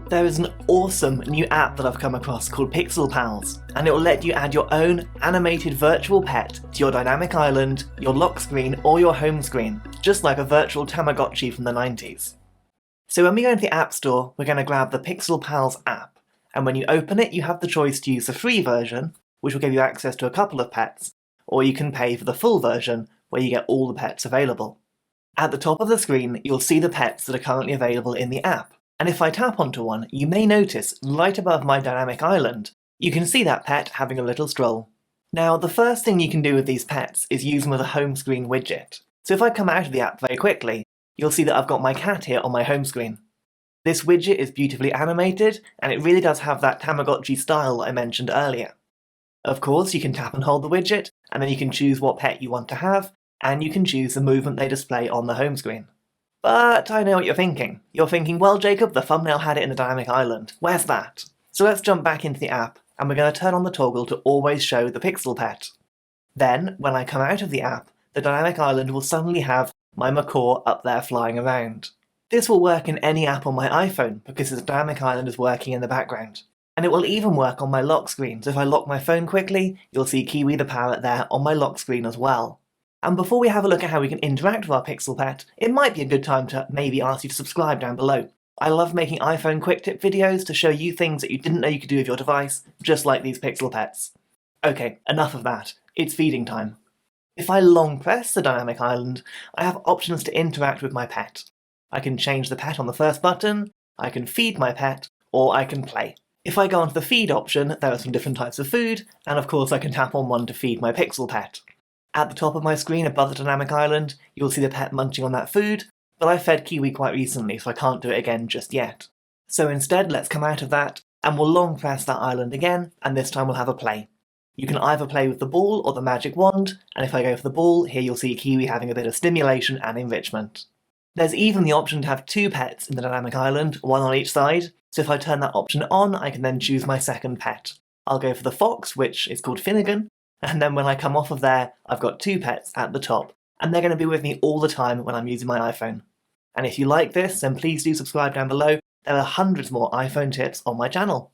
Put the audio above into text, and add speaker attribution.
Speaker 1: There is an awesome new app that I've come across called Pixel Pals, and it will let you add your own animated virtual pet to your dynamic island, your lock screen, or your home screen, just like a virtual Tamagotchi from the 90s. So when we go into the App Store, we're going to grab the Pixel Pals app, and when you open it, you have the choice to use the free version, which will give you access to a couple of pets, or you can pay for the full version, where you get all the pets available. At the top of the screen, you'll see the pets that are currently available in the app. And if I tap onto one, you may notice, right above my dynamic island, you can see that pet having a little stroll. Now, the first thing you can do with these pets is use them with a home screen widget. So if I come out of the app very quickly, you'll see that I've got my cat here on my home screen. This widget is beautifully animated, and it really does have that Tamagotchi style I mentioned earlier. Of course, you can tap and hold the widget, and then you can choose what pet you want to have, and you can choose the movement they display on the home screen. But I know what you're thinking. You're thinking, well, Jacob, the thumbnail had it in the dynamic island. Where's that? So let's jump back into the app, and we're going to turn on the toggle to always show the pixel pet. Then, when I come out of the app, the dynamic island will suddenly have my macaw up there flying around. This will work in any app on my iPhone, because the dynamic island is working in the background. And it will even work on my lock screen, so if I lock my phone quickly, you'll see Kiwi the parrot there on my lock screen as well. And before we have a look at how we can interact with our Pixel Pet, it might be a good time to maybe ask you to subscribe down below. I love making iPhone quick tip videos to show you things that you didn't know you could do with your device, just like these Pixel Pets. Okay, enough of that. It's feeding time. If I long press the dynamic island, I have options to interact with my pet. I can change the pet on the first button, I can feed my pet, or I can play. If I go onto the feed option, there are some different types of food, and of course I can tap on one to feed my Pixel Pet. At the top of my screen above the dynamic island, you'll see the pet munching on that food, but I fed Kiwi quite recently, so I can't do it again just yet. So instead, let's come out of that, and we'll long press that island again, and this time we'll have a play. You can either play with the ball or the magic wand, and if I go for the ball, here you'll see Kiwi having a bit of stimulation and enrichment. There's even the option to have two pets in the dynamic island, one on each side, so if I turn that option on, I can then choose my second pet. I'll go for the fox, which is called Finnegan, and then when I come off of there, I've got two pets at the top, and they're going to be with me all the time when I'm using my iPhone. And if you like this, then please do subscribe down below. There are hundreds more iPhone tips on my channel.